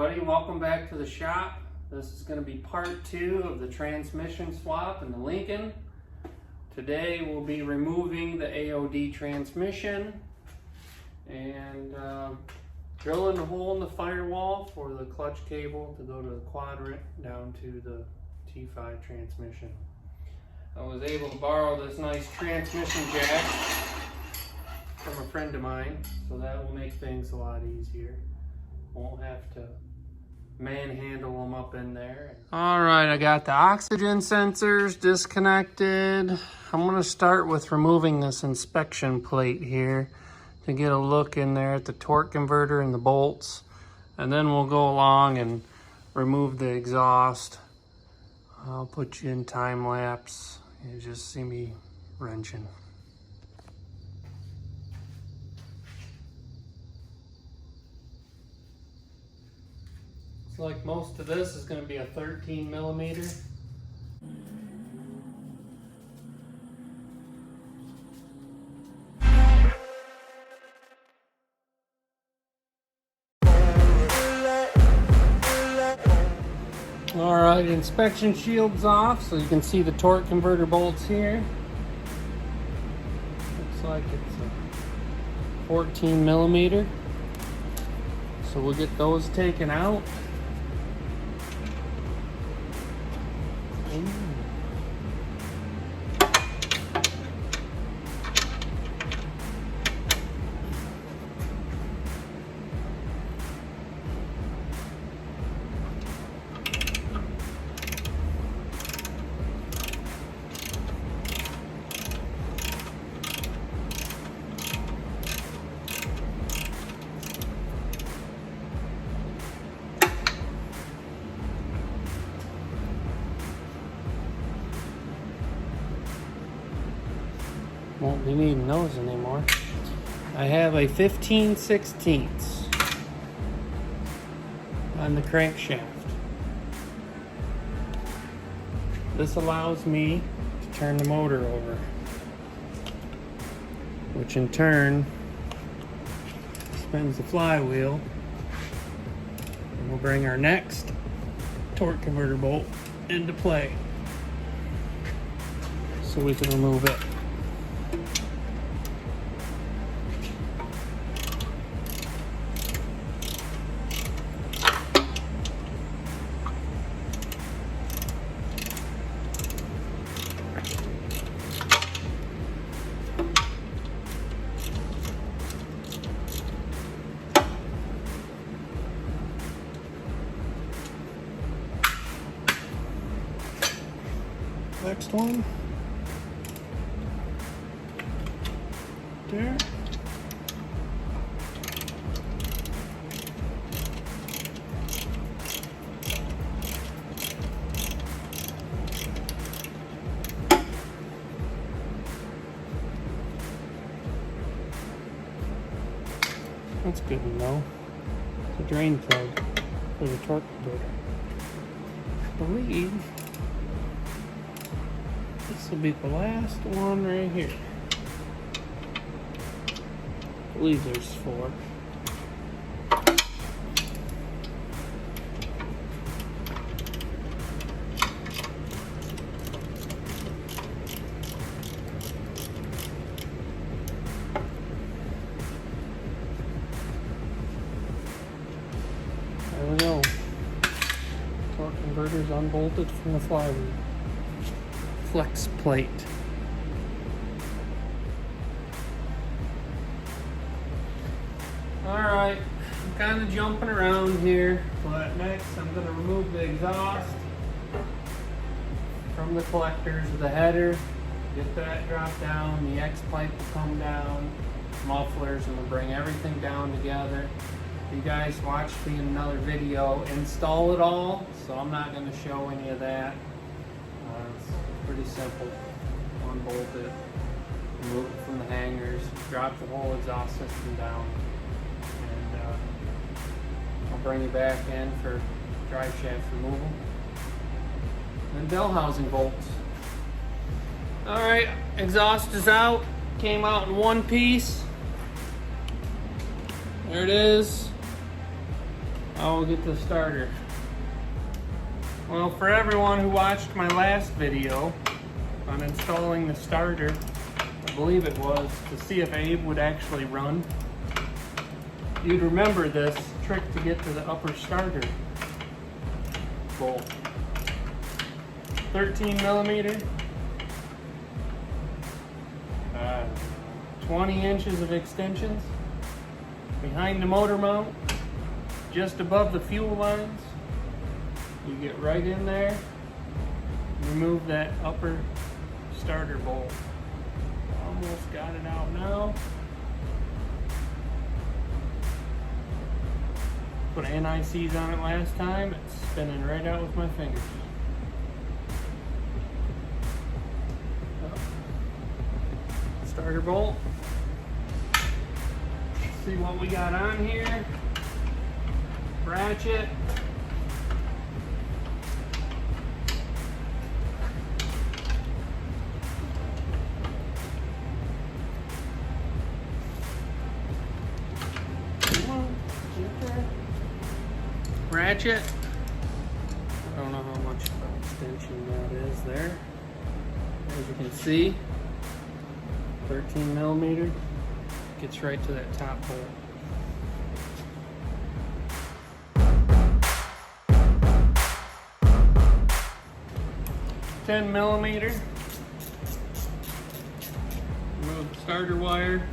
everybody, welcome back to the shop. This is going to be part 2 of the transmission swap in the Lincoln. Today we'll be removing the AOD transmission and drilling a hole in the firewall for the clutch cable to go to the quadrant down to the T5 transmission. I was able to borrow this nice transmission jack from a friend of mine, so that will make things a lot easier. Won't have to manhandle them up in there. All right, I got the oxygen sensors disconnected. I'm gonna start with removing this inspection plate here to get a look in there at the torque converter and the bolts. And then we'll go along and remove the exhaust. I'll put you in time lapse. You just see me wrenching. Like most of this is going to be a 13 millimeter. All right, inspection shield's off, so you can see the torque converter bolts here. Looks like it's a 14 millimeter. So we'll get those taken out. Won't be needing those anymore. I have a 15/16 on the crankshaft. This allows me to turn the motor over, which in turn spins the flywheel, and we'll bring our next torque converter bolt into play so we can remove it. Next one. There. That's good to know. It's a drain plug for the torque converter. I believe this will be the last one right here. I believe there's 4. There we go. Torque converter's unbolted from the flywheel. Flex plate. Alright, I'm kind of jumping around here, but next I'm going to remove the exhaust from the collectors of the header, get that drop down, the X pipe will come down, mufflers, and we'll bring everything down together. You guys watched me in another video install it all, so I'm not going to show any of that. It's pretty simple. Unbolt it, remove it from the hangers, drop the whole exhaust system down, and I'll bring you back in for drive shaft removal. And bell housing bolts. Alright, exhaust is out. Came out in one piece. There it is. I will get the starter. Well, for everyone who watched my last video on installing the starter, I believe it was, to see if Abe would actually run, you'd remember this trick to get to the upper starter bolt. 13 millimeter, 20 inches of extensions behind the motor mount, just above the fuel lines. You get right in there, remove that upper starter bolt. Almost got it out now. Put NICs on it last time, it's spinning right out with my fingers. Starter bolt. Let's see what we got on here. Ratchet. Ratchet. I don't know how much of an extension that is there. As you can see, 13 millimeter gets right to that top hole. $10mm. Remove the starter wire.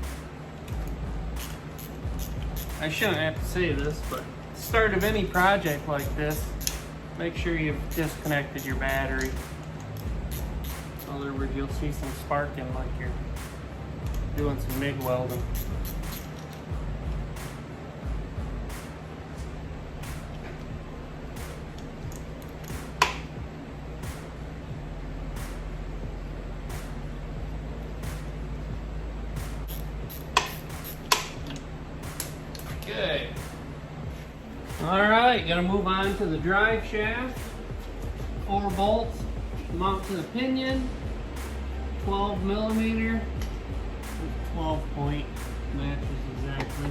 I shouldn't have to say this, but at the start of any project like this, make sure you've disconnected your battery. In other words, you'll see some sparking like you're doing some MIG welding. Okay. All right, gonna move on to the drive shaft. 4 bolts mount to the pinion. 12mm. 12 point matches exactly.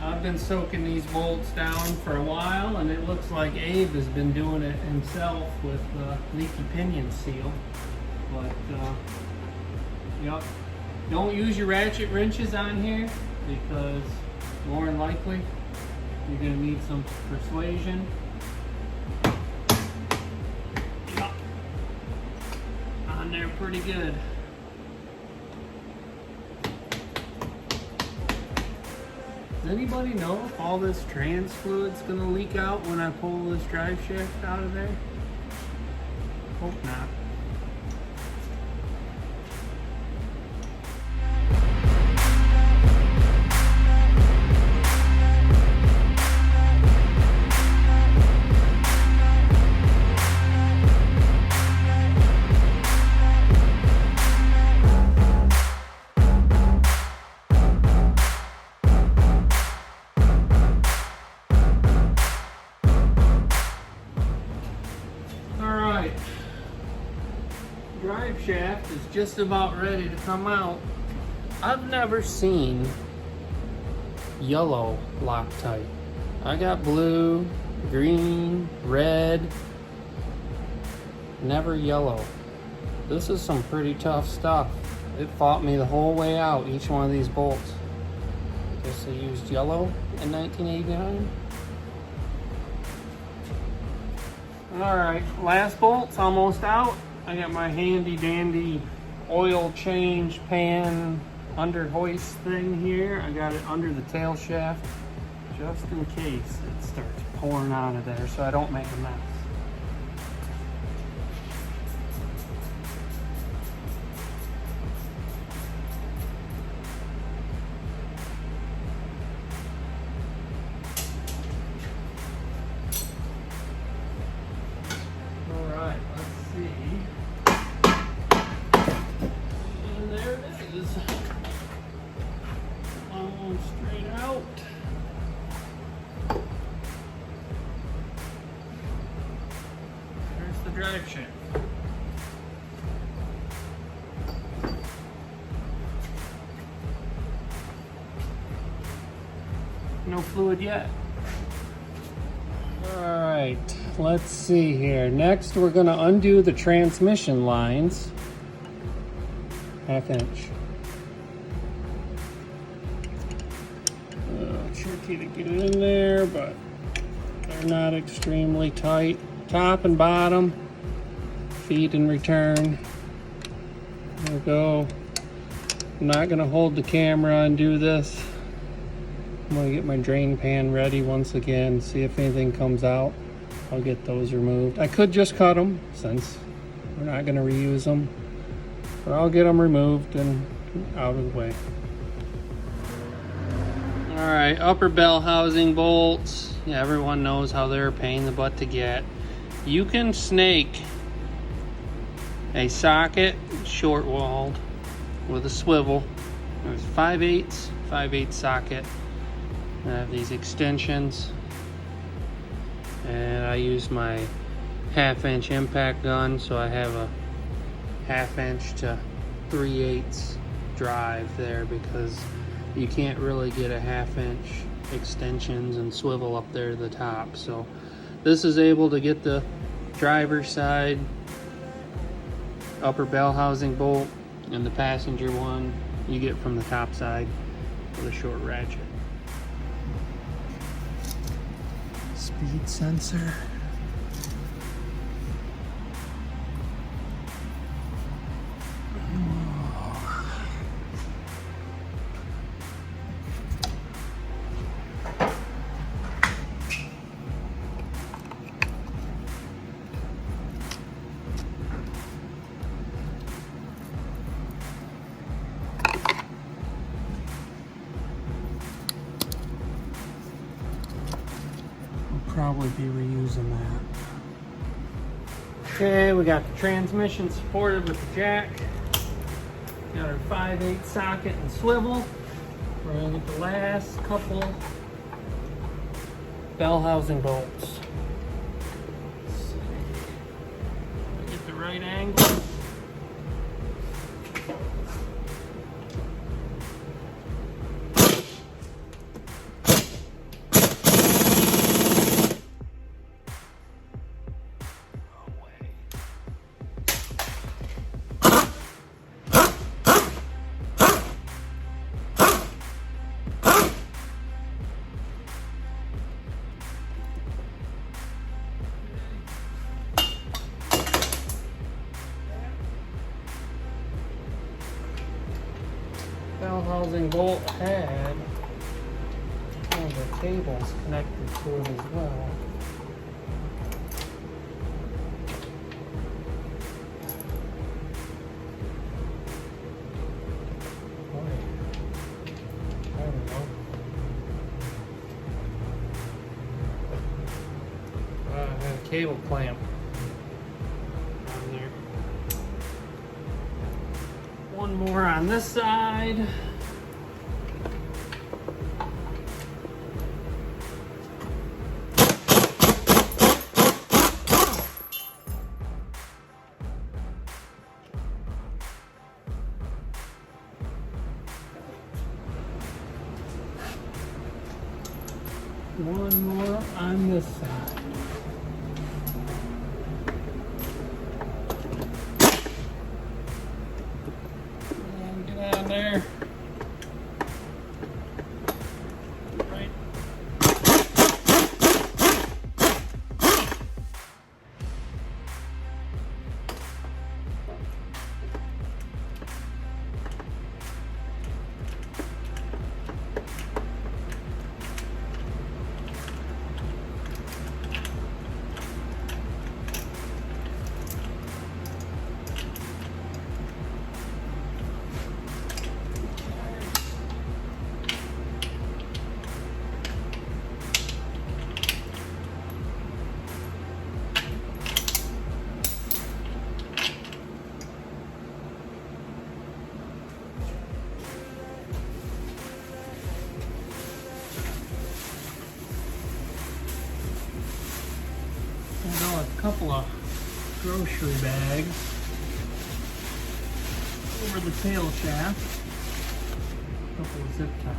I've been soaking these bolts down for a while, and it looks like Abe has been doing it himself with leaky pinion seal. But yep, don't use your ratchet wrenches on here, because more than likely you're going to need some persuasion. Yep, on there pretty good. Does anybody know if all this trans fluid's gonna leak out when I pull this drive shaft out of there? Hope not. Drive shaft is just about ready to come out. I've never seen yellow Loctite. I got blue, green, red, never yellow. This is some pretty tough stuff. It fought me the whole way out, each one of these bolts. Guess they used yellow in 1989. All right, last bolt's almost out. I got my handy dandy oil change pan under hoist thing here. I got it under the tail shaft just in case it starts pouring out of there so I don't make a mess. Straight out. There's the drive shaft. No fluid yet. let's see here. Next, we're going to undo the transmission lines. 1/2 inch. Tricky to get it in there, but they're not extremely tight. Top and bottom, feed and return. There we go. I'm not going to hold the camera and do this. I'm going to get my drain pan ready once again, see if anything comes out. I'll get those removed. I could just cut them since we're not going to reuse them, but I'll get them removed and out of the way. All right, upper bell housing bolts. Yeah, everyone knows how they're a pain in the butt to get. You can snake a socket short walled with a swivel. There's 5/8 socket. I have these extensions, and I use my 1/2 inch impact gun, so I have a 1/2 inch to 3/8 drive there, because you can't really get a 1/2 inch extensions and swivel up there to the top. So this is able to get the driver's side upper bell housing bolt, and the passenger one you get from the top side with a short ratchet. Speed sensor. Probably be reusing that. Okay, we got the transmission supported with the jack. Got our 5/8 socket and swivel. We're gonna get the last couple bell housing bolts. Let's see. Get the right angle. Bell housing bolt had one of the cables connected to it as well. I don't know. I had a cable clamp on there. One more on this side. One more on this side. There. Right. A couple of grocery bags over the tail shaft, a couple of zip ties.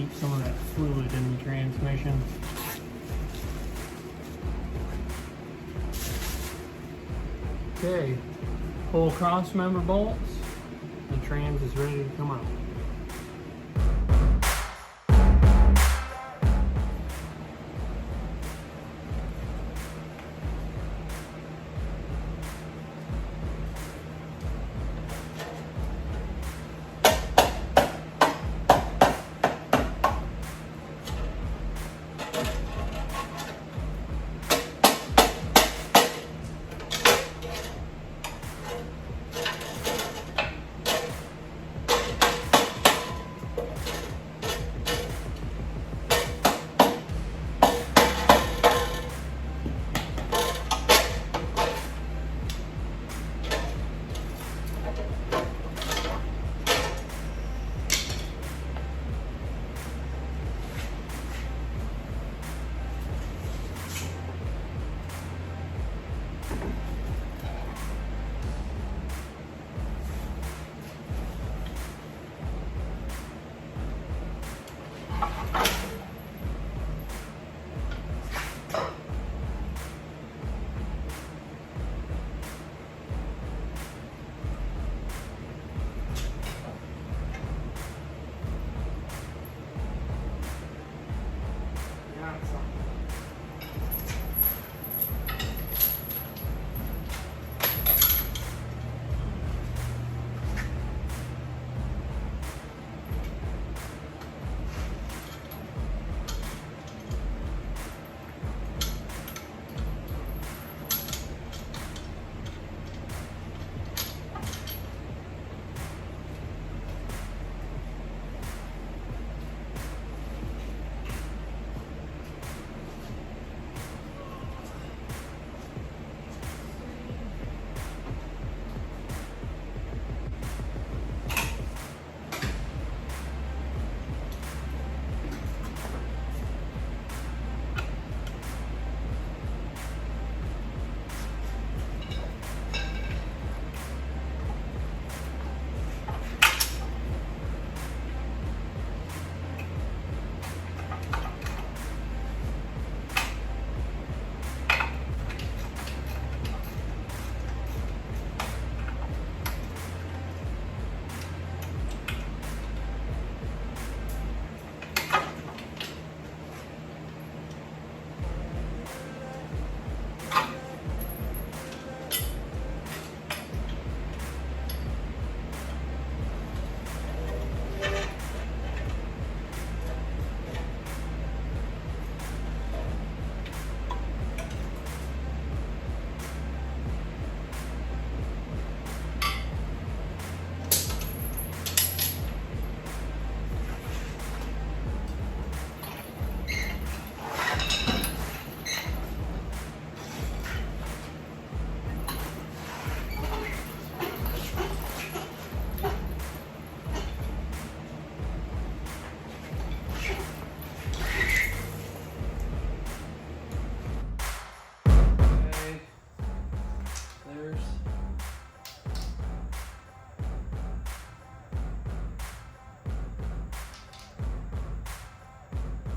keep some of that fluid in the transmission. Okay, pull cross member bolts. The trans is ready to come out.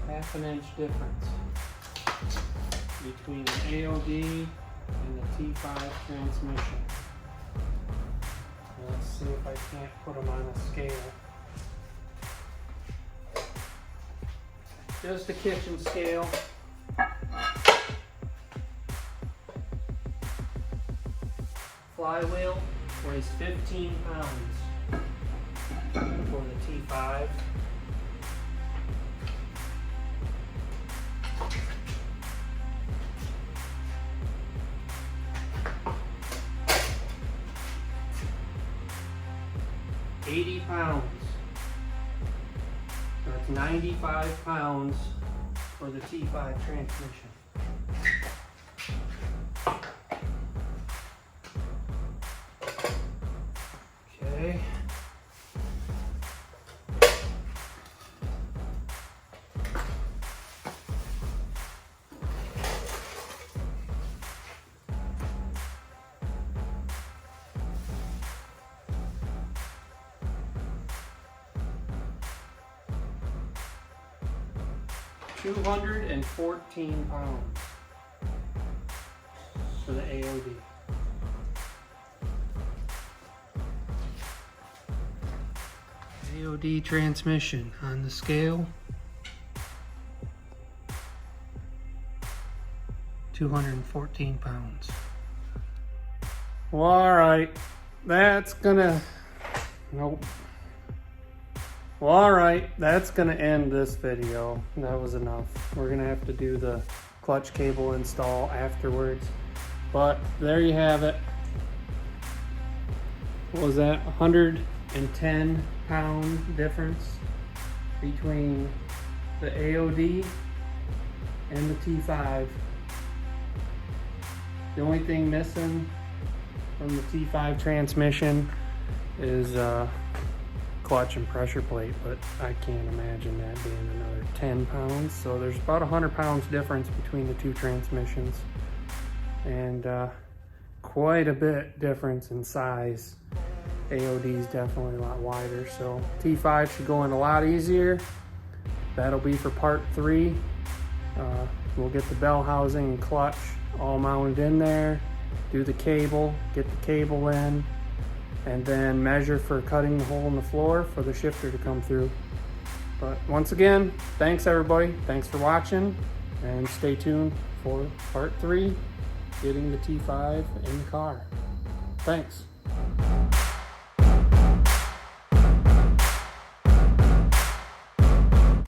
Half an inch difference between the AOD and the T5 transmission. Let's see if I can't put them on a scale. Just a kitchen scale. Flywheel weighs 15 pounds for the T5. £80. That's 95 pounds for the T5 transmission. Okay. 214 pounds for the AOD. AOD transmission on the scale, 214 pounds. Well, alright, that's gonna, nope. Well, alright, that's gonna end this video. That was enough. We're gonna have to do the clutch cable install afterwards. But there you have it. What was that? 110 pound difference between the AOD and the T5. The only thing missing from the T5 transmission is clutch and pressure plate, but I can't imagine that being another 10 pounds. So there's about 100 pounds difference between the two transmissions, and quite a bit difference in size. AOD is definitely a lot wider, so T5 should go in a lot easier. That'll be for part 3. We'll get the bell housing and clutch all mounted in there, do the cable, get the cable in, and then measure for cutting the hole in the floor for the shifter to come through. But once again, thanks everybody, thanks for watching, and stay tuned for part 3, getting the T5 in the car. Thanks.